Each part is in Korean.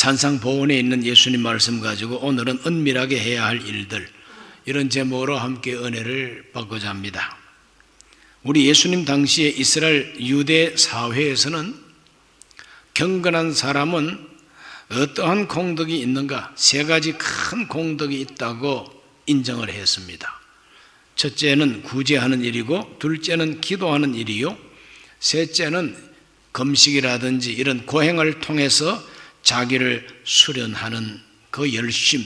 산상보훈에 있는 예수님 말씀 가지고 오늘은 은밀하게 해야 할 일들, 이런 제목으로 함께 은혜를 받고자 합니다. 우리 예수님 당시에 이스라엘 유대 사회에서는 경건한 사람은 어떠한 공덕이 있는가? 세 가지 큰 공덕이 있다고 인정을 했습니다. 첫째는 구제하는 일이고, 둘째는 기도하는 일이요, 셋째는 금식이라든지 이런 고행을 통해서 자기를 수련하는 그 열심,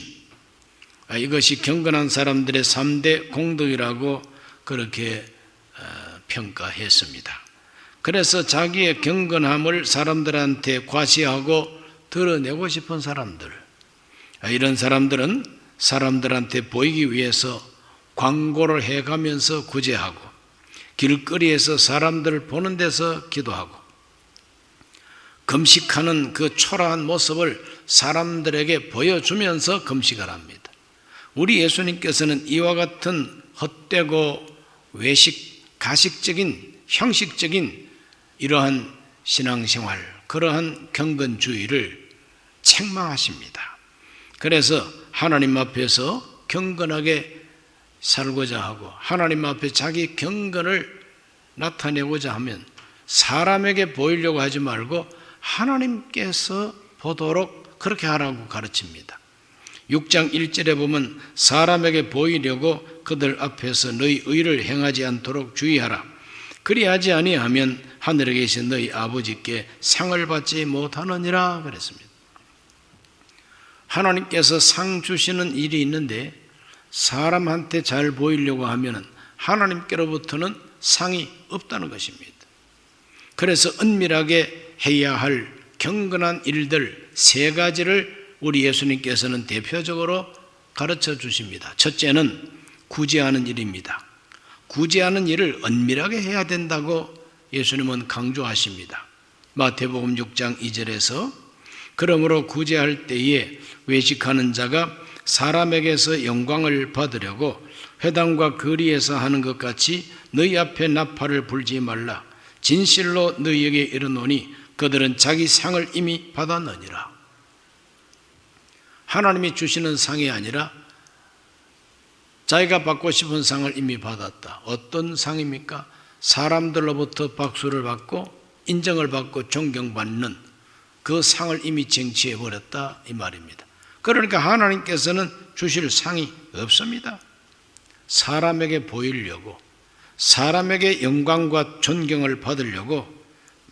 이것이 경건한 사람들의 3대 공덕이라고 그렇게 평가했습니다. 그래서 자기의 경건함을 사람들한테 과시하고 드러내고 싶은 사람들, 이런 사람들은 사람들한테 보이기 위해서 광고를 해가면서 구제하고, 길거리에서 사람들을 보는 데서 기도하고, 금식하는 그 초라한 모습을 사람들에게 보여주면서 금식을 합니다. 우리 예수님께서는 이와 같은 헛되고 가식적인 형식적인 이러한 신앙생활, 그러한 경건주의를 책망하십니다. 그래서 하나님 앞에서 경건하게 살고자 하고, 하나님 앞에 자기 경건을 나타내고자 하면 사람에게 보이려고 하지 말고 하나님께서 보도록 그렇게 하라고 가르칩니다. 6장 1절에 보면 사람에게 보이려고 그들 앞에서 너희 의를 행하지 않도록 주의하라. 그리하지 아니하면 하늘에 계신 너희 아버지께 상을 받지 못하느니라 그랬습니다. 하나님께서 상 주시는 일이 있는데 사람한테 잘 보이려고 하면 하나님께로부터는 상이 없다는 것입니다. 그래서 은밀하게 해야 할 경건한 일들 3가지를 우리 예수님께서는 대표적으로 가르쳐 주십니다. 첫째는 구제하는 일입니다. 구제하는 일을 은밀하게 해야 된다고 예수님은 강조하십니다. 마태복음 6장 2절에서 그러므로 구제할 때에 외식하는 자가 사람에게서 영광을 받으려고 회당과 거리에서 하는 것 같이 너희 앞에 나팔을 불지 말라. 진실로 너희에게 이르노니 그들은 자기 상을 이미 받았느니라. 하나님이 주시는 상이 아니라 자기가 받고 싶은 상을 이미 받았다. 어떤 상입니까? 사람들로부터 박수를 받고 인정을 받고 존경받는 그 상을 이미 쟁취해버렸다 이 말입니다. 그러니까 하나님께서는 주실 상이 없습니다. 사람에게 보이려고, 사람에게 영광과 존경을 받으려고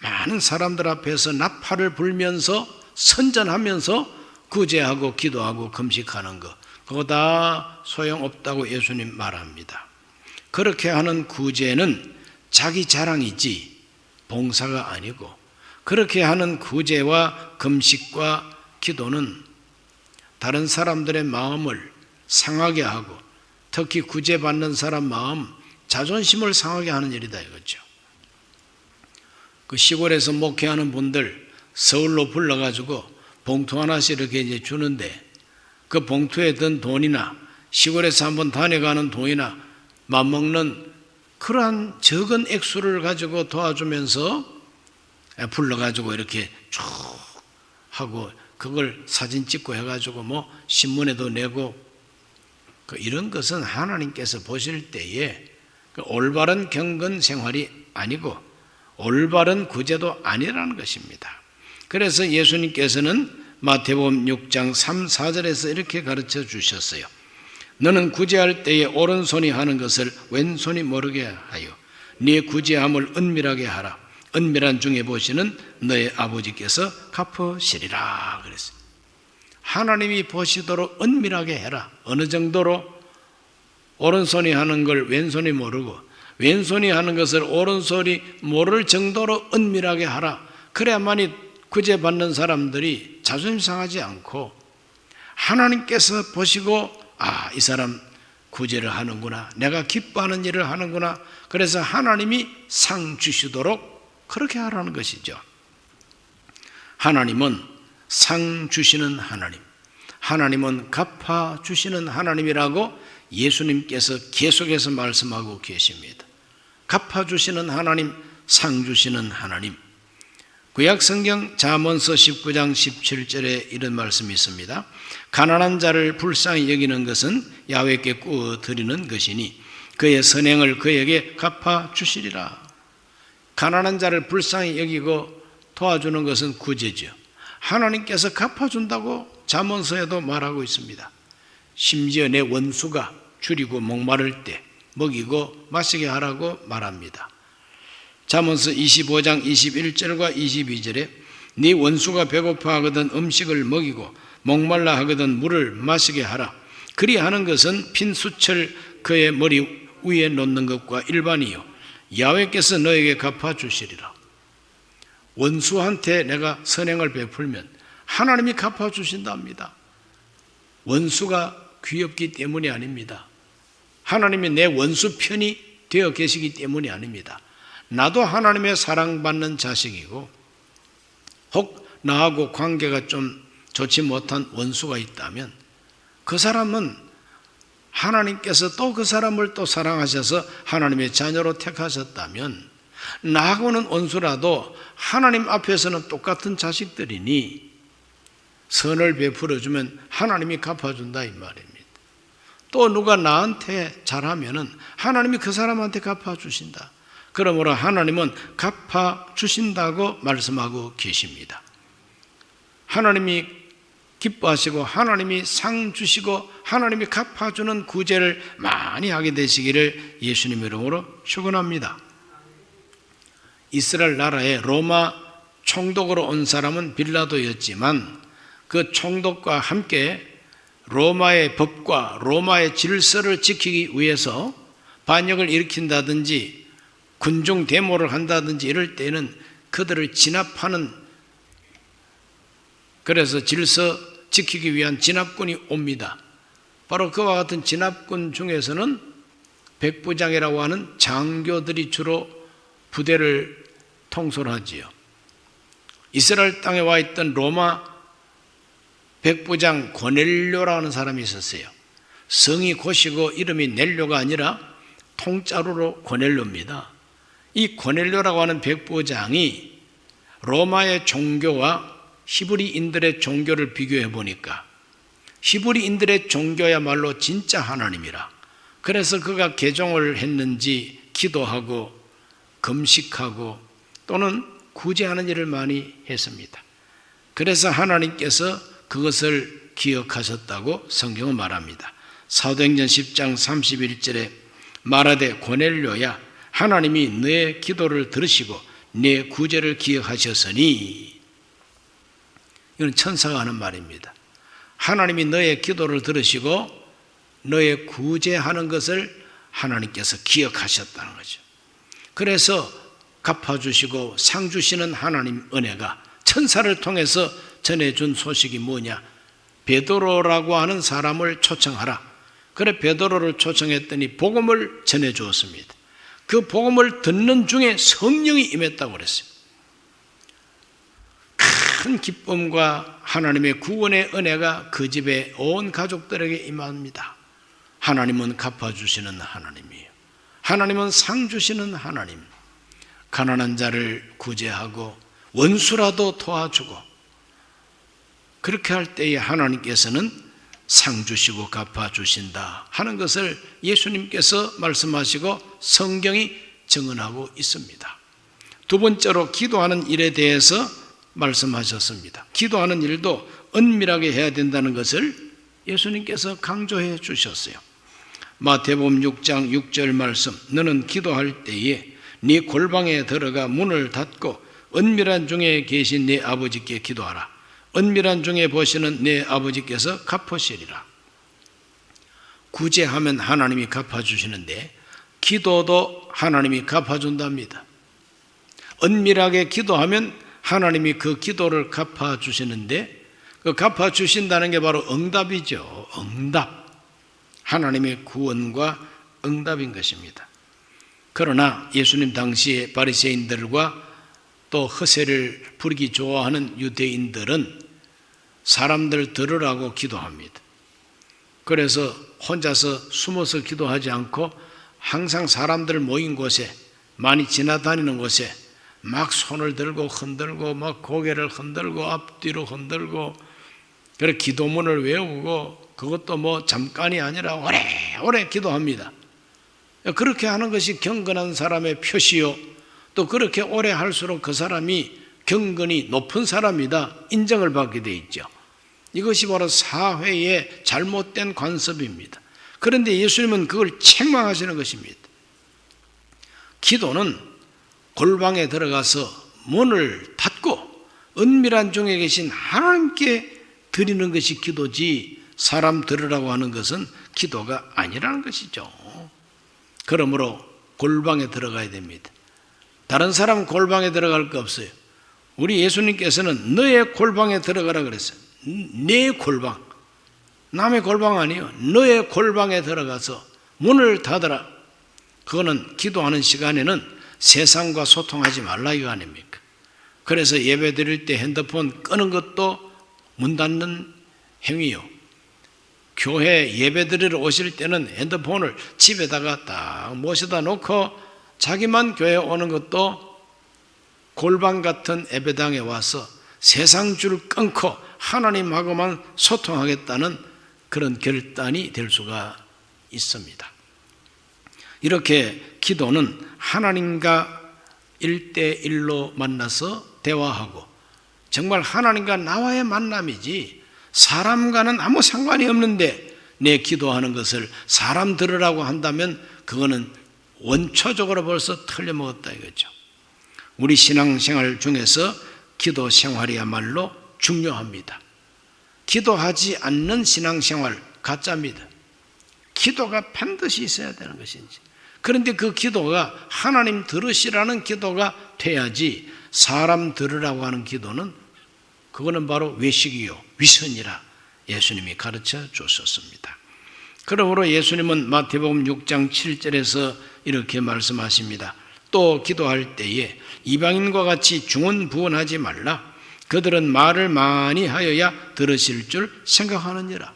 많은 사람들 앞에서 나팔을 불면서 선전하면서 구제하고 기도하고 금식하는 것, 그거 다 소용없다고 예수님 말합니다. 그렇게 하는 구제는 자기 자랑이지 봉사가 아니고, 그렇게 하는 구제와 금식과 기도는 다른 사람들의 마음을 상하게 하고, 특히 구제받는 사람 마음, 자존심을 상하게 하는 일이다 이거죠. 그 시골에서 목회하는 분들 서울로 불러가지고 봉투 하나씩 이렇게 이제 주는데, 그 봉투에 든 돈이나 시골에서 한번 다녀가는 돈이나 맞먹는 그러한 적은 액수를 가지고 도와주면서 불러가지고 이렇게 쭉 하고, 그걸 사진 찍고 해가지고 뭐 신문에도 내고, 이런 것은 하나님께서 보실 때에 올바른 경건 생활이 아니고 올바른 구제도 아니라는 것입니다. 그래서 예수님께서는 마태복음 6장 3, 4절에서 이렇게 가르쳐 주셨어요. 너는 구제할 때에 오른손이 하는 것을 왼손이 모르게 하여 네 구제함을 은밀하게 하라. 은밀한 중에 보시는 너의 아버지께서 갚으시리라 그랬어요. 하나님이 보시도록 은밀하게 해라. 어느 정도로? 오른손이 하는 걸 왼손이 모르고 왼손이 하는 것을 오른손이 모를 정도로 은밀하게 하라. 그래야만이 구제받는 사람들이 자존심 상하지 않고 하나님께서 보시고, 이 사람 구제를 하는구나, 내가 기뻐하는 일을 하는구나, 그래서 하나님이 상 주시도록 그렇게 하라는 것이죠. 하나님은 상 주시는 하나님, 하나님은 갚아 주시는 하나님이라고 예수님께서 계속해서 말씀하고 계십니다. 갚아 주시는 하나님, 상 주시는 하나님. 구약성경 잠언서 19장 17절에 이런 말씀이 있습니다. 가난한 자를 불쌍히 여기는 것은 야훼께 구워 드리는 것이니 그의 선행을 그에게 갚아주시리라. 가난한 자를 불쌍히 여기고 도와주는 것은 구제죠. 하나님께서 갚아준다고 잠언서에도 말하고 있습니다. 심지어 내 원수가 줄이고 목마를 때 먹이고 마시게 하라고 말합니다. 잠언서 25장 21절과 22절에 네 원수가 배고파하거든 음식을 먹이고 목말라 하거든 물을 마시게 하라. 그리하는 것은 핀 수철 그의 머리 위에 놓는 것과 일반이요 야훼께서 너에게 갚아주시리라. 원수한테 내가 선행을 베풀면 하나님이 갚아주신답니다. 원수가 귀엽기 때문이 아닙니다. 하나님이 내 원수 편이 되어 계시기 때문이 아닙니다. 나도 하나님의 사랑받는 자식이고 혹 나하고 관계가 좀 좋지 못한 원수가 있다면 그 사람은 하나님께서 또 그 사람을 또 사랑하셔서 하나님의 자녀로 택하셨다면 나하고는 원수라도 하나님 앞에서는 똑같은 자식들이니 선을 베풀어주면 하나님이 갚아준다 이 말입니다. 또 누가 나한테 잘하면은 하나님이 그 사람한테 갚아주신다. 그러므로 하나님은 갚아주신다고 말씀하고 계십니다. 하나님이 기뻐하시고 하나님이 상 주시고 하나님이 갚아주는 구제를 많이 하게 되시기를 예수님 이름으로 축원합니다. 이스라엘 나라에 로마 총독으로 온 사람은 빌라도였지만 그 총독과 함께 로마의 법과 로마의 질서를 지키기 위해서 반역을 일으킨다든지 군중 데모를 한다든지 이럴 때는 그들을 진압하는, 그래서 질서 지키기 위한 진압군이 옵니다. 바로 그와 같은 진압군 중에서는 백부장이라고 하는 장교들이 주로 부대를 통솔하지요. 이스라엘 땅에 와 있던 로마 백부장 고넬료라고 하는 사람이 있었어요. 성이 고시고 이름이 넬료가 아니라 통짜로로 고넬료입니다. 이 고넬료라고 하는 백부장이 로마의 종교와 히브리인들의 종교를 비교해 보니까 히브리인들의 종교야말로 진짜 하나님이라. 그래서 그가 개종을 했는지 기도하고 금식하고 또는 구제하는 일을 많이 했습니다. 그래서 하나님께서 그것을 기억하셨다고 성경은 말합니다. 사도행전 10장 31절에 말하되 고넬료야 하나님이 너의 기도를 들으시고 내 구제를 기억하셨으니, 이건 천사가 하는 말입니다. 하나님이 너의 기도를 들으시고 너의 구제하는 것을 하나님께서 기억하셨다는 거죠. 그래서 갚아주시고 상 주시는 하나님 은혜가 천사를 통해서 전해준 소식이 뭐냐? 베드로라고 하는 사람을 초청하라. 그래 베드로를 초청했더니 복음을 전해주었습니다. 그 복음을 듣는 중에 성령이 임했다고 그랬어요. 큰 기쁨과 하나님의 구원의 은혜가 그 집에 온 가족들에게 임합니다. 하나님은 갚아주시는 하나님이에요. 하나님은 상 주시는 하나님. 가난한 자를 구제하고 원수라도 도와주고 그렇게 할 때에 하나님께서는 상 주시고 갚아주신다 하는 것을 예수님께서 말씀하시고 성경이 증언하고 있습니다. 두 번째로 기도하는 일에 대해서 말씀하셨습니다. 기도하는 일도 은밀하게 해야 된다는 것을 예수님께서 강조해 주셨어요. 마태복음 6장 6절 말씀, 너는 기도할 때에 네 골방에 들어가 문을 닫고 은밀한 중에 계신 네 아버지께 기도하라. 은밀한 중에 보시는 네 아버지께서 갚으시리라. 구제하면 하나님이 갚아주시는데 기도도 하나님이 갚아준답니다. 은밀하게 기도하면 하나님이 그 기도를 갚아주시는데 그 갚아주신다는 게 바로 응답이죠. 응답. 하나님의 구원과 응답인 것입니다. 그러나 예수님 당시에 바리새인들과 또 허세를 부리기 좋아하는 유대인들은 사람들 들으라고 기도합니다. 그래서 혼자서 숨어서 기도하지 않고 항상 사람들 모인 곳에, 많이 지나다니는 곳에 막 손을 들고 흔들고 막 고개를 흔들고 앞뒤로 흔들고 그래 기도문을 외우고 그것도 뭐 잠깐이 아니라 오래 기도합니다. 그렇게 하는 것이 경건한 사람의 표시요. 또 그렇게 오래 할수록 그 사람이 경건이 높은 사람이다 인정을 받게 돼 있죠. 이것이 바로 사회의 잘못된 관습입니다. 그런데 예수님은 그걸 책망하시는 것입니다. 기도는 골방에 들어가서 문을 닫고 은밀한 중에 계신 하나님께 드리는 것이 기도지 사람 들으라고 하는 것은 기도가 아니라는 것이죠. 그러므로 골방에 들어가야 됩니다. 다른 사람 골방에 들어갈 거 없어요. 우리 예수님께서는 너의 골방에 들어가라 그랬어요. 내 골방, 남의 골방 아니에요. 너의 골방에 들어가서 문을 닫아라. 그거는 기도하는 시간에는 세상과 소통하지 말라 이거 아닙니까? 그래서 예배 드릴 때 핸드폰 끄는 것도 문 닫는 행위요. 교회 예배 드리러 오실 때는 핸드폰을 집에다가 딱 모셔다 놓고 자기만 교회 오는 것도 골방 같은 예배당에 와서 세상 줄 끊고 하나님하고만 소통하겠다는 그런 결단이 될 수가 있습니다. 이렇게 기도는 하나님과 1대1로 만나서 대화하고 정말 하나님과 나와의 만남이지 사람과는 아무 상관이 없는데 내 기도하는 것을 사람 들으라고 한다면 그거는 원초적으로 벌써 틀려먹었다 이거죠. 우리 신앙생활 중에서 기도 생활이야말로 중요합니다. 기도하지 않는 신앙생활 가짜입니다. 기도가 반드시 있어야 되는 것인지. 그런데 그 기도가 하나님 들으시라는 기도가 돼야지 사람 들으라고 하는 기도는 그거는 바로 외식이요 위선이라 예수님이 가르쳐 주셨습니다. 그러므로 예수님은 마태복음 6장 7절에서 이렇게 말씀하십니다. 또 기도할 때에 이방인과 같이 중언부언하지 말라. 그들은 말을 많이 하여야 들으실 줄 생각하느니라.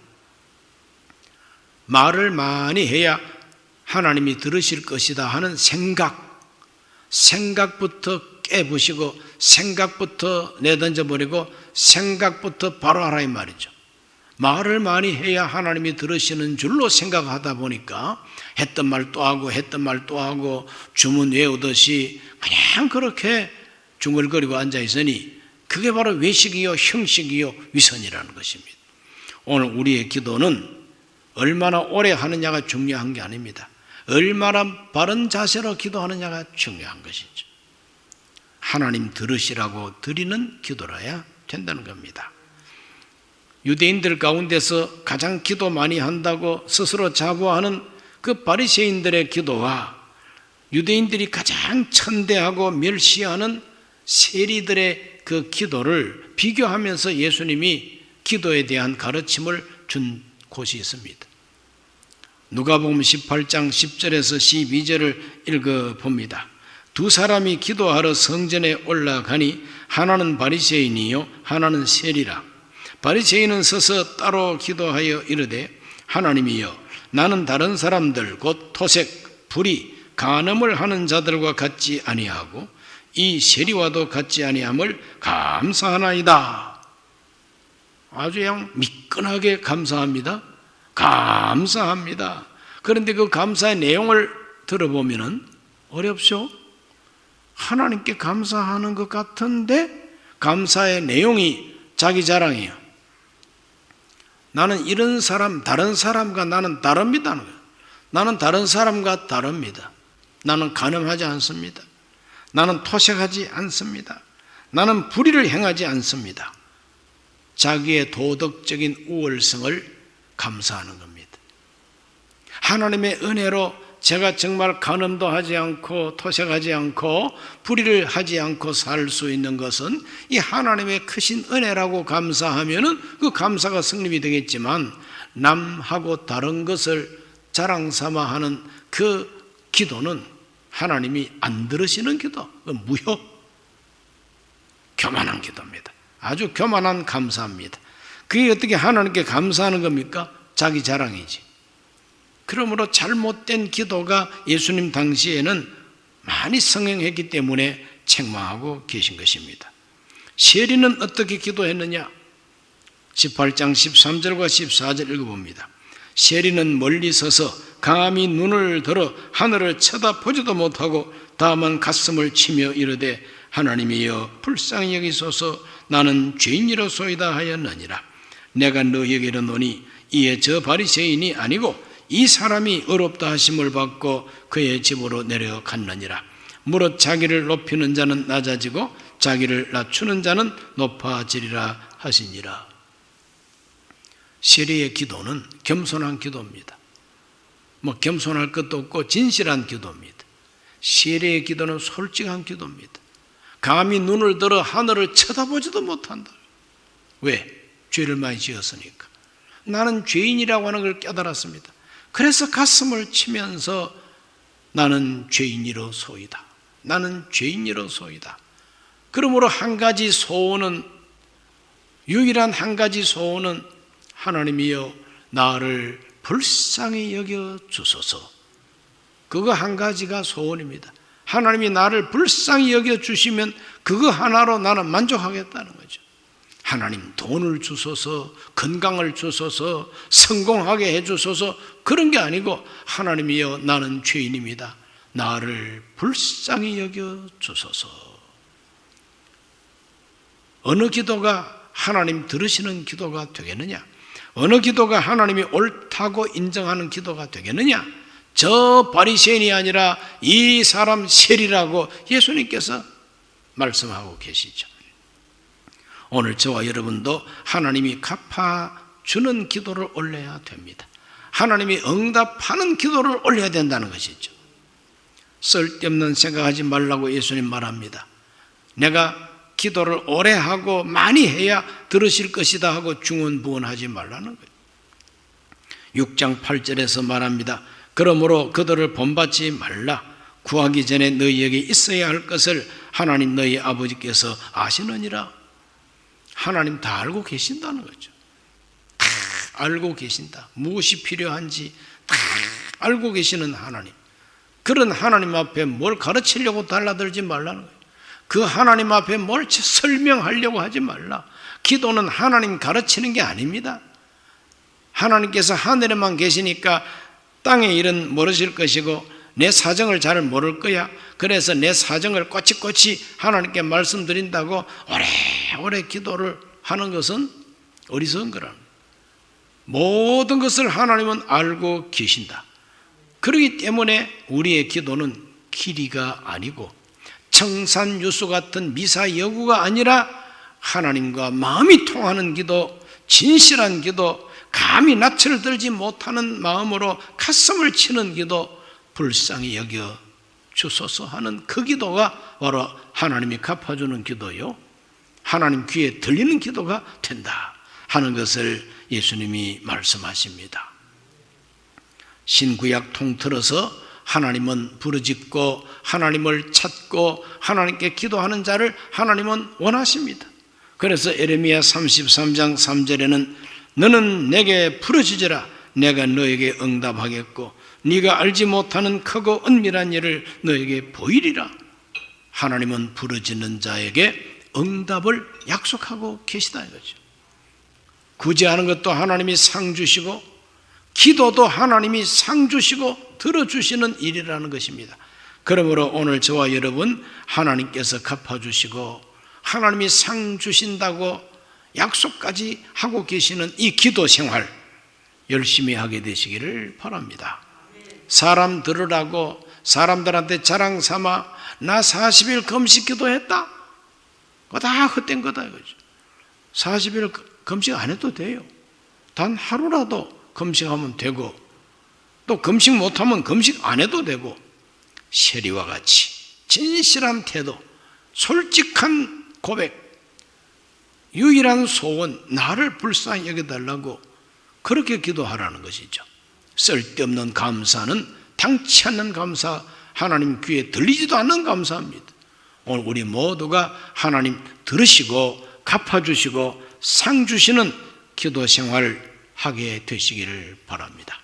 말을 많이 해야 하나님이 들으실 것이다 하는 생각부터 깨부시고 생각부터 내던져버리고 생각부터 바로 하라 이 말이죠. 말을 많이 해야 하나님이 들으시는 줄로 생각하다 보니까 했던 말 또 하고 했던 말 또 하고 주문 외우듯이 그냥 그렇게 중얼거리고 앉아 있으니 그게 바로 외식이요 형식이요 위선이라는 것입니다. 오늘 우리의 기도는 얼마나 오래 하느냐가 중요한 게 아닙니다. 얼마나 바른 자세로 기도하느냐가 중요한 것이죠. 하나님 들으시라고 드리는 기도라야 된다는 겁니다. 유대인들 가운데서 가장 기도 많이 한다고 스스로 자부하는 그 바리새인들의 기도와 유대인들이 가장 천대하고 멸시하는 세리들의 그 기도를 비교하면서 예수님이 기도에 대한 가르침을 준 곳이 있습니다. 누가복음 18장 10절에서 12절을 읽어봅니다. 두 사람이 기도하러 성전에 올라가니 하나는 바리새인이요 하나는 세리라. 바리새인은 서서 따로 기도하여 이르되 하나님이여 나는 다른 사람들 곧 토색, 불의, 간음을 하는 자들과 같지 아니하고 이 세리와도 같지 아니함을 감사하나이다. 아주 그냥 미끈하게 감사합니다. 감사합니다. 그런데 그 감사의 내용을 들어보면 어렵죠? 하나님께 감사하는 것 같은데 감사의 내용이 자기 자랑이에요. 나는 이런 사람, 다른 사람과 나는 다릅니다. 나는 다른 사람과 다릅니다. 나는 간음하지 않습니다. 나는 토색하지 않습니다. 나는 불의를 행하지 않습니다. 자기의 도덕적인 우월성을 감사하는 겁니다. 하나님의 은혜로 제가 정말 간음도 하지 않고 토색하지 않고 불의를 하지 않고 살 수 있는 것은 이 하나님의 크신 은혜라고 감사하면은 그 감사가 성립이 되겠지만 남하고 다른 것을 자랑 삼아 하는 그 기도는 하나님이 안 들으시는 기도, 무효, 교만한 기도입니다. 아주 교만한 감사입니다. 그게 어떻게 하나님께 감사하는 겁니까? 자기 자랑이지. 그러므로 잘못된 기도가 예수님 당시에는 많이 성행했기 때문에 책망하고 계신 것입니다. 세리는 어떻게 기도했느냐? 18장 13절과 14절 읽어봅니다. 세리는 멀리 서서 감히 눈을 들어 하늘을 쳐다보지도 못하고 다만 가슴을 치며 이르되 하나님이여 불쌍히 여기소서 나는 죄인이로소이다 하였느니라. 내가 너희에게 이르노니 이에 저 바리새인이 아니고 이 사람이 의롭다 하심을 받고 그의 집으로 내려갔느니라. 무릇 자기를 높이는 자는 낮아지고 자기를 낮추는 자는 높아지리라 하시니라. 세리의 기도는 겸손한 기도입니다. 겸손할 것도 없고 진실한 기도입니다. 세리의 기도는 솔직한 기도입니다. 감히 눈을 들어 하늘을 쳐다보지도 못한다. 왜? 죄를 많이 지었으니까. 나는 죄인이라고 하는 걸 깨달았습니다. 그래서 가슴을 치면서 나는 죄인이로소이다. 나는 죄인이로소이다. 그러므로 한 가지 소원은, 유일한 한 가지 소원은 하나님이여 나를 불쌍히 여겨 주소서. 그거 한 가지가 소원입니다. 하나님이 나를 불쌍히 여겨 주시면 그거 하나로 나는 만족하겠다는 거죠. 하나님 돈을 주소서, 건강을 주소서, 성공하게 해주소서, 그런 게 아니고 하나님이여 나는 죄인입니다. 나를 불쌍히 여겨 주소서. 어느 기도가 하나님 들으시는 기도가 되겠느냐? 어느 기도가 하나님이 옳다고 인정하는 기도가 되겠느냐? 저 바리새인이 아니라 이 사람 세리라고 예수님께서 말씀하고 계시죠. 오늘 저와 여러분도 하나님이 갚아주는 기도를 올려야 됩니다. 하나님이 응답하는 기도를 올려야 된다는 것이죠. 쓸데없는 생각하지 말라고 예수님 말합니다. 내가 기도를 오래 하고 많이 해야 들으실 것이다 하고 중언부언하지 말라는 거예요. 6장 8절에서 말합니다. 그러므로 그들을 본받지 말라. 구하기 전에 너희에게 있어야 할 것을 하나님 너희 아버지께서 아시느니라. 하나님 다 알고 계신다는 거죠. 다 알고 계신다. 무엇이 필요한지 다 알고 계시는 하나님. 그런 하나님 앞에 뭘 가르치려고 달라들지 말라는 거예요. 그 하나님 앞에 뭘 설명하려고 하지 말라. 기도는 하나님 가르치는 게 아닙니다. 하나님께서 하늘에만 계시니까 땅의 일은 모르실 것이고 내 사정을 잘 모를 거야. 그래서 내 사정을 꼬치꼬치 하나님께 말씀드린다고 오래오래 기도를 하는 것은 어리석은 거라는 거예요. 모든 것을 하나님은 알고 계신다. 그렇기 때문에 우리의 기도는 길이가 아니고 청산유수 같은 미사여구가 아니라 하나님과 마음이 통하는 기도, 진실한 기도, 감히 낯을 들지 못하는 마음으로 가슴을 치는 기도, 불쌍히 여겨 주소서 하는 그 기도가 바로 하나님이 갚아주는 기도요, 하나님 귀에 들리는 기도가 된다 하는 것을 예수님이 말씀하십니다. 신구약 통틀어서 하나님은 부르짖고 하나님을 찾고 하나님께 기도하는 자를 하나님은 원하십니다. 그래서 에레미야 33장 3절에는 너는 내게 부르짖으라 내가 너에게 응답하겠고 네가 알지 못하는 크고 은밀한 일을 너에게 보이리라. 하나님은 부르짖는 자에게 응답을 약속하고 계시다 이거죠. 구제하는 것도 하나님이 상 주시고 기도도 하나님이 상 주시고 들어주시는 일이라는 것입니다. 그러므로 오늘 저와 여러분 하나님께서 갚아주시고 하나님이 상 주신다고 약속까지 하고 계시는 이 기도 생활 열심히 하게 되시기를 바랍니다. 사람 들으라고 사람들한테 자랑 삼아 나 40일 금식 기도했다? 그거 다 헛된 거다 이거죠. 40일 금식 안 해도 돼요. 단 하루라도 금식하면 되고 또 금식 못하면 금식 안 해도 되고 세리와 같이 진실한 태도, 솔직한 고백, 유일한 소원 나를 불쌍히 여겨달라고 그렇게 기도하라는 것이죠. 쓸데없는 감사는 당치 않는 감사, 하나님 귀에 들리지도 않는 감사입니다. 오늘 우리 모두가 하나님 들으시고 갚아주시고 상 주시는 기도 생활 하게 되시기를 바랍니다.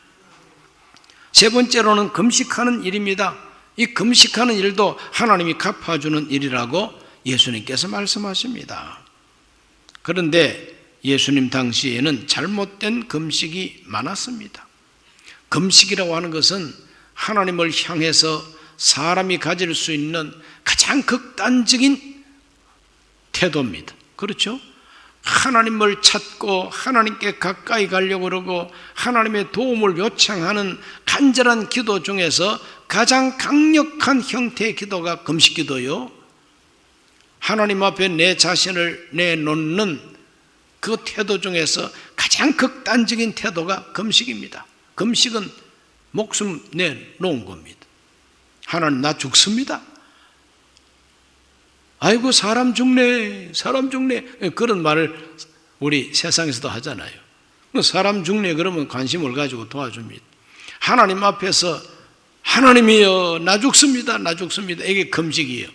세 번째로는 금식하는 일입니다. 이 금식하는 일도 하나님이 갚아주는 일이라고 예수님께서 말씀하십니다. 그런데 예수님 당시에는 잘못된 금식이 많았습니다. 금식이라고 하는 것은 하나님을 향해서 사람이 가질 수 있는 가장 극단적인 태도입니다. 그렇죠? 하나님을 찾고 하나님께 가까이 가려고 그러고 하나님의 도움을 요청하는 간절한 기도 중에서 가장 강력한 형태의 기도가 금식기도요. 하나님 앞에 내 자신을 내놓는 그 태도 중에서 가장 극단적인 태도가 금식입니다. 금식은 목숨 내놓은 겁니다. 하나님 나 죽습니다. 아이고 사람 죽네 그런 말을 우리 세상에서도 하잖아요. 사람 죽네 그러면 관심을 가지고 도와줍니다. 하나님 앞에서 하나님이여 나 죽습니다 이게 금식이에요.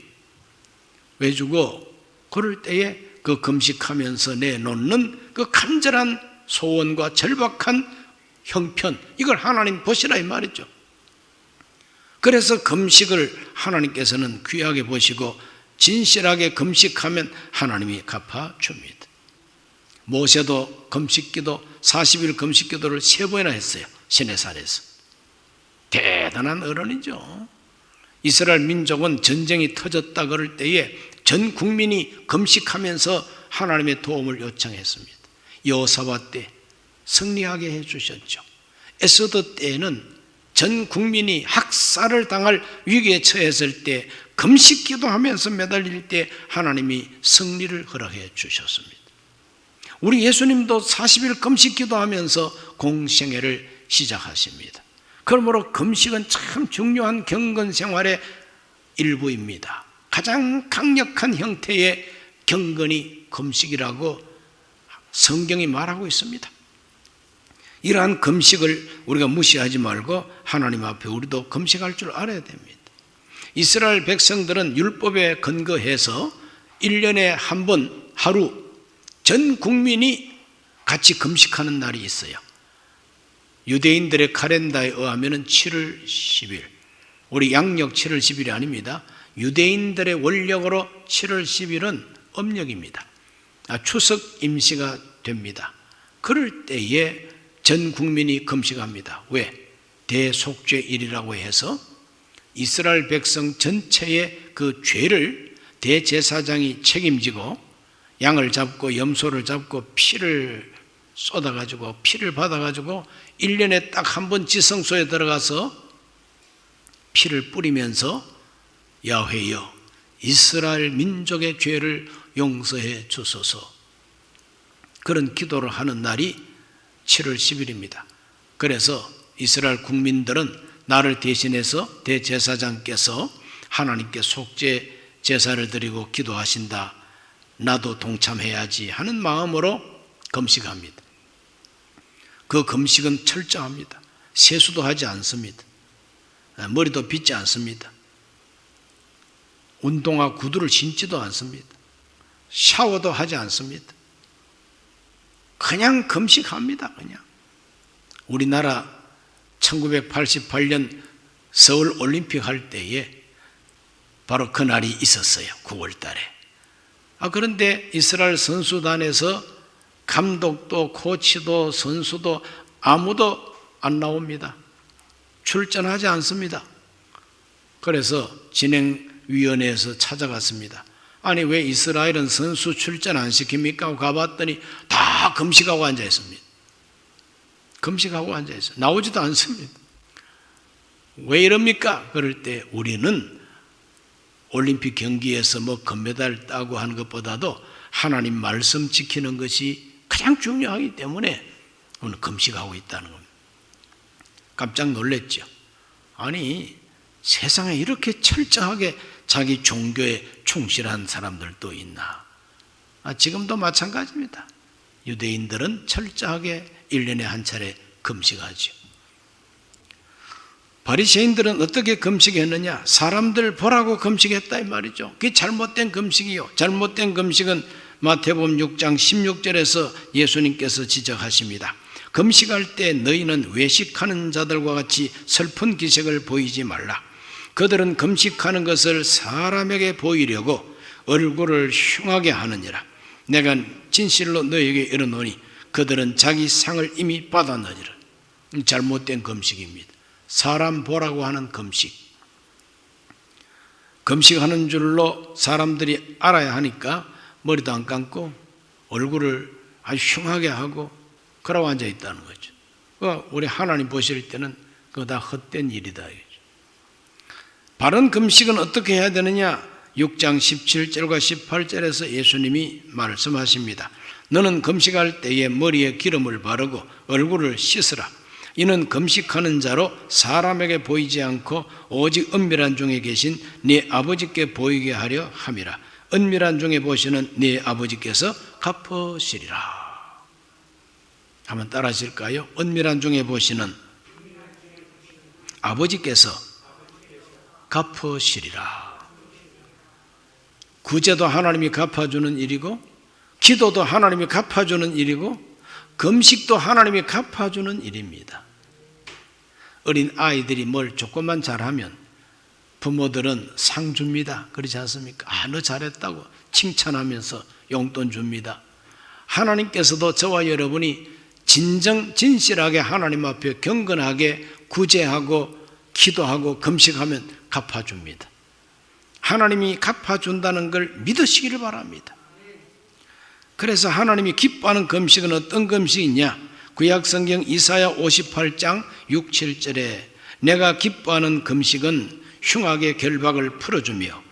왜 주고 그럴 때에 그 금식하면서 내놓는 그 간절한 소원과 절박한 형편, 이걸 하나님 보시라 이 말이죠. 그래서 금식을 하나님께서는 귀하게 보시고 진실하게 금식하면 하나님이 갚아줍니다. 모세도 금식기도 40일 금식기도를 3번이나 했어요. 시내산에서. 대단한 어른이죠. 이스라엘 민족은 전쟁이 터졌다 그럴 때에 전 국민이 금식하면서 하나님의 도움을 요청했습니다. 여호사밧 때 승리하게 해주셨죠. 에스더 때에는 전 국민이 학살을 당할 위기에 처했을 때 금식 기도하면서 매달릴 때 하나님이 승리를 허락해 주셨습니다. 우리 예수님도 40일 금식 기도하면서 공생애를 시작하십니다. 그러므로 금식은 참 중요한 경건 생활의 일부입니다. 가장 강력한 형태의 경건이 금식이라고 성경이 말하고 있습니다. 이러한 금식을 우리가 무시하지 말고 하나님 앞에 우리도 금식할 줄 알아야 됩니다. 이스라엘 백성들은 율법에 근거해서 1년에 한 번 하루 전 국민이 같이 금식하는 날이 있어요. 유대인들의 카렌다에 의하면 7월 10일, 우리 양력 7월 10일이 아닙니다. 유대인들의 원력으로 7월 10일은 음력입니다. 추석 임시가 됩니다. 그럴 때에 전 국민이 금식합니다. 왜? 대속죄일이라고 해서 이스라엘 백성 전체의 그 죄를 대제사장이 책임지고 양을 잡고 염소를 잡고 피를 쏟아가지고 피를 받아가지고 1년에 딱 한 번 지성소에 들어가서 피를 뿌리면서 야훼여 이스라엘 민족의 죄를 용서해 주소서, 그런 기도를 하는 날이 7월 10일입니다. 그래서 이스라엘 국민들은 나를 대신해서 대제사장께서 하나님께 속죄 제사를 드리고 기도하신다, 나도 동참해야지 하는 마음으로 금식합니다. 그 금식은 철저합니다. 세수도 하지 않습니다. 머리도 빗지 않습니다. 운동화 구두를 신지도 않습니다. 샤워도 하지 않습니다. 그냥 금식합니다. 그냥. 우리나라 1988년 서울 올림픽 할 때에 바로 그날이 있었어요. 9월 달에. 그런데 이스라엘 선수단에서 감독도 코치도 선수도 아무도 안 나옵니다. 출전하지 않습니다. 그래서 진행위원회에서 찾아갔습니다. 아니 왜 이스라엘은 선수 출전 안 시킵니까? 하고 가봤더니 다 금식하고 앉아 있습니다. 금식하고 앉아 있어요. 나오지도 않습니다. 왜 이럽니까? 그럴 때 우리는 올림픽 경기에서 뭐 금메달 따고 하는 것보다도 하나님 말씀 지키는 것이 가장 중요하기 때문에 오늘 금식하고 있다는 겁니다. 깜짝 놀랐죠. 아니 세상에 이렇게 철저하게 자기 종교에 충실한 사람들도 있나? 지금도 마찬가지입니다. 유대인들은 철저하게 1년에 한 차례 금식하죠. 바리새인들은 어떻게 금식했느냐? 사람들 보라고 금식했다 이 말이죠. 그게 잘못된 금식이요. 잘못된 금식은 마태복음 6장 16절에서 예수님께서 지적하십니다. 금식할 때 너희는 외식하는 자들과 같이 슬픈 기색을 보이지 말라. 그들은 금식하는 것을 사람에게 보이려고 얼굴을 흉하게 하느니라. 내가 진실로 너에게 이르노니 그들은 자기 상을 이미 받았느니라. 잘못된 금식입니다. 사람 보라고 하는 금식. 금식하는 줄로 사람들이 알아야 하니까 머리도 안 감고 얼굴을 아주 흉하게 하고 그러고 앉아 있다는 거죠. 우리 하나님 보실 때는 그거 다 헛된 일이다. 바른 금식은 어떻게 해야 되느냐? 6장 17절과 18절에서 예수님이 말씀하십니다. 너는 금식할 때에 머리에 기름을 바르고 얼굴을 씻으라. 이는 금식하는 자로 사람에게 보이지 않고 오직 은밀한 중에 계신 네 아버지께 보이게 하려 함이라. 은밀한 중에 보시는 네 아버지께서 갚으시리라. 한번 따라 하실까요? 은밀한 중에 보시는 아버지께서 갚으시리라. 구제도 하나님이 갚아주는 일이고, 기도도 하나님이 갚아주는 일이고, 금식도 하나님이 갚아주는 일입니다. 어린 아이들이 뭘 조금만 잘하면 부모들은 상 줍니다. 그렇지 않습니까? 너 잘했다고 칭찬하면서 용돈 줍니다. 하나님께서도 저와 여러분이 진실하게 하나님 앞에 경건하게 구제하고 기도하고 금식하면 갚아줍니다. 하나님이 갚아준다는 걸 믿으시기를 바랍니다. 그래서 하나님이 기뻐하는 금식은 어떤 금식이냐? 구약성경 이사야 58장 6, 7절에 내가 기뻐하는 금식은 흉악의 결박을 풀어주며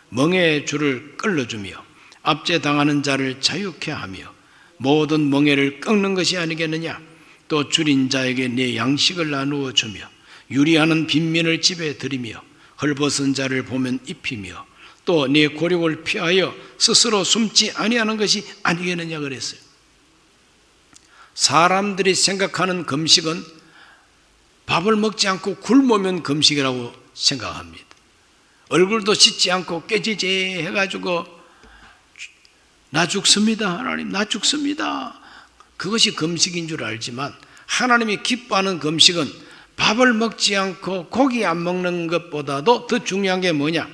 멍에의 줄을 끌어주며 압제당하는 자를 자유케 하며 모든 멍에를 꺾는 것이 아니겠느냐? 또 줄인 자에게 내 양식을 나누어 주며 유리하는 빈민을 집에 들이며 헐벗은 자를 보면 입히며 또 내 고력을 피하여 스스로 숨지 아니하는 것이 아니겠느냐 그랬어요. 사람들이 생각하는 금식은 밥을 먹지 않고 굶으면 금식이라고 생각합니다. 얼굴도 씻지 않고 깨지지 해가지고 나 죽습니다 하나님, 나 죽습니다, 그것이 금식인 줄 알지만 하나님이 기뻐하는 금식은 밥을 먹지 않고 고기 안 먹는 것보다도 더 중요한 게 뭐냐?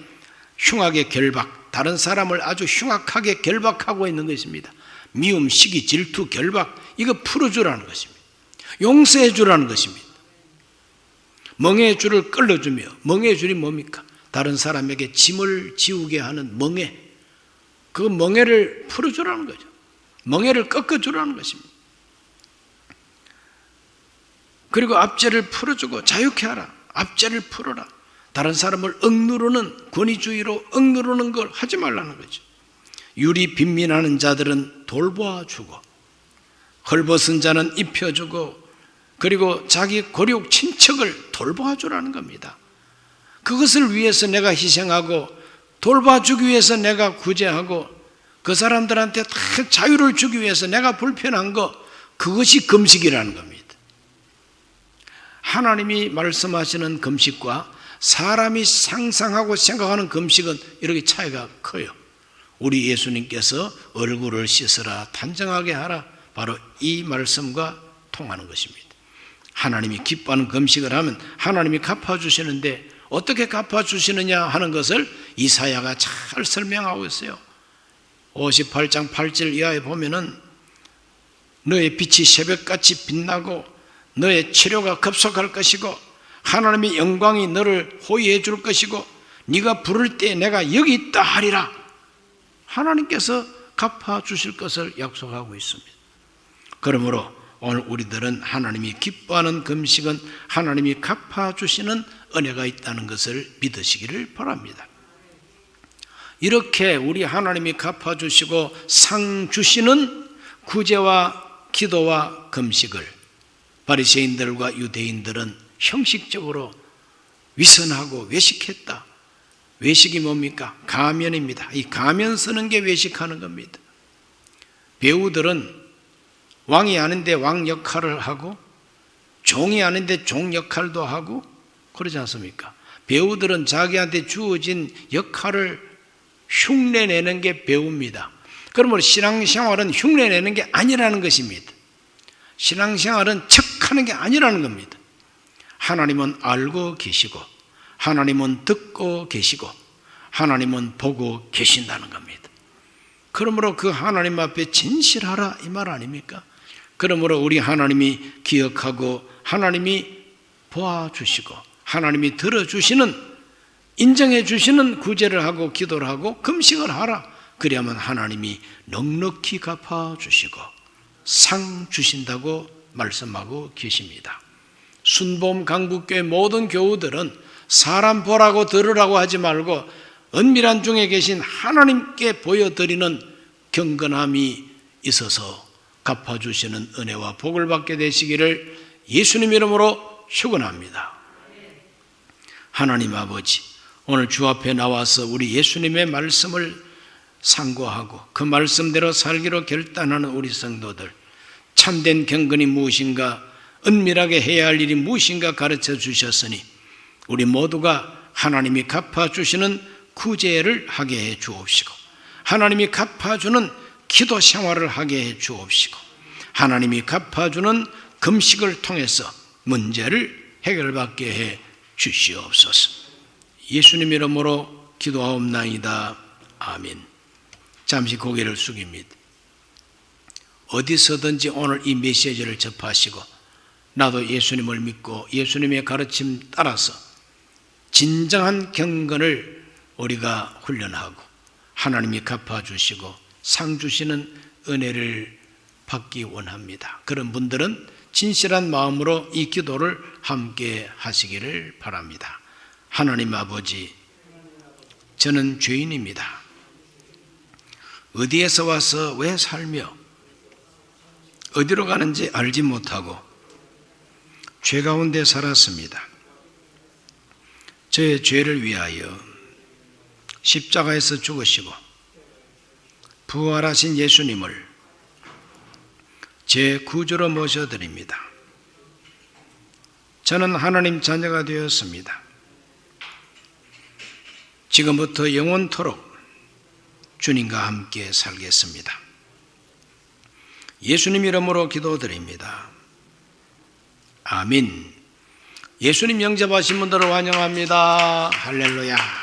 흉하게 결박, 다른 사람을 아주 흉악하게 결박하고 있는 것입니다. 미움, 시기, 질투, 결박, 이거 풀어주라는 것입니다. 용서해 주라는 것입니다. 멍에의 줄을 끌어주며, 멍에의 줄이 뭡니까? 다른 사람에게 짐을 지우게 하는 멍에, 그 멍에를 풀어주라는 거죠. 멍에를 꺾어주라는 것입니다. 그리고 압제를 풀어주고 자유케 하라. 압제를 풀어라. 다른 사람을 억누르는, 권위주의로 억누르는 걸 하지 말라는 거죠. 유리 빈민하는 자들은 돌보아주고 헐벗은 자는 입혀주고 그리고 자기 고륙 친척을 돌보아주라는 겁니다. 그것을 위해서 내가 희생하고 돌봐주기 위해서 내가 구제하고 그 사람들한테 다 자유를 주기 위해서 내가 불편한 거, 그것이 금식이라는 겁니다. 하나님이 말씀하시는 금식과 사람이 상상하고 생각하는 금식은 이렇게 차이가 커요. 우리 예수님께서 얼굴을 씻으라, 단정하게 하라, 바로 이 말씀과 통하는 것입니다. 하나님이 기뻐하는 금식을 하면 하나님이 갚아주시는데 어떻게 갚아주시느냐 하는 것을 이사야가 잘 설명하고 있어요. 58장 8절 이하에 보면은 너의 빛이 새벽같이 빛나고 너의 치료가 급속할 것이고 하나님의 영광이 너를 호위해 줄 것이고 네가 부를 때 내가 여기 있다 하리라. 하나님께서 갚아주실 것을 약속하고 있습니다. 그러므로 오늘 우리들은 하나님이 기뻐하는 금식은 하나님이 갚아주시는 은혜가 있다는 것을 믿으시기를 바랍니다. 이렇게 우리 하나님이 갚아주시고 상 주시는 구제와 기도와 금식을 바리새인들과 유대인들은 형식적으로 위선하고 외식했다. 외식이 뭡니까? 가면입니다. 이 가면 쓰는 게 외식하는 겁니다. 배우들은 왕이 아닌데 왕 역할을 하고 종이 아닌데 종 역할도 하고 그러지 않습니까? 배우들은 자기한테 주어진 역할을 흉내내는 게 배우입니다. 그러므로 신앙생활은 흉내내는 게 아니라는 것입니다. 신앙생활은 척하는 게 아니라는 겁니다. 하나님은 알고 계시고 하나님은 듣고 계시고 하나님은 보고 계신다는 겁니다. 그러므로 그 하나님 앞에 진실하라 이 말 아닙니까? 그러므로 우리 하나님이 기억하고 하나님이 보아주시고 하나님이 들어주시는 인정해 주시는 구제를 하고 기도를 하고 금식을 하라. 그래야만 하나님이 넉넉히 갚아주시고 상 주신다고 말씀하고 계십니다. 순복음 강북교회 모든 교우들은 사람 보라고 들으라고 하지 말고 은밀한 중에 계신 하나님께 보여드리는 경건함이 있어서 갚아주시는 은혜와 복을 받게 되시기를 예수님 이름으로 축원합니다. 하나님 아버지, 오늘 주 앞에 나와서 우리 예수님의 말씀을 상고하고 그 말씀대로 살기로 결단하는 우리 성도들, 참된 경건이 무엇인가, 은밀하게 해야 할 일이 무엇인가 가르쳐 주셨으니 우리 모두가 하나님이 갚아주시는 구제를 하게 해 주옵시고 하나님이 갚아주는 기도 생활을 하게 해 주옵시고 하나님이 갚아주는 금식을 통해서 문제를 해결받게 해 주시옵소서. 예수님 이름으로 기도하옵나이다. 아멘. 잠시 고개를 숙입니다. 어디서든지 오늘 이 메시지를 접하시고 나도 예수님을 믿고 예수님의 가르침 따라서 진정한 경건을 우리가 훈련하고 하나님이 갚아주시고 상 주시는 은혜를 받기 원합니다. 그런 분들은 진실한 마음으로 이 기도를 함께 하시기를 바랍니다. 하나님 아버지, 저는 죄인입니다. 어디에서 와서 왜 살며 어디로 가는지 알지 못하고 죄 가운데 살았습니다. 저의 죄를 위하여 십자가에서 죽으시고 부활하신 예수님을 제 구주로 모셔드립니다. 저는 하나님 자녀가 되었습니다. 지금부터 영원토록 주님과 함께 살겠습니다. 예수님 이름으로 기도드립니다. 아멘. 예수님 영접하신 분들을 환영합니다. 할렐루야.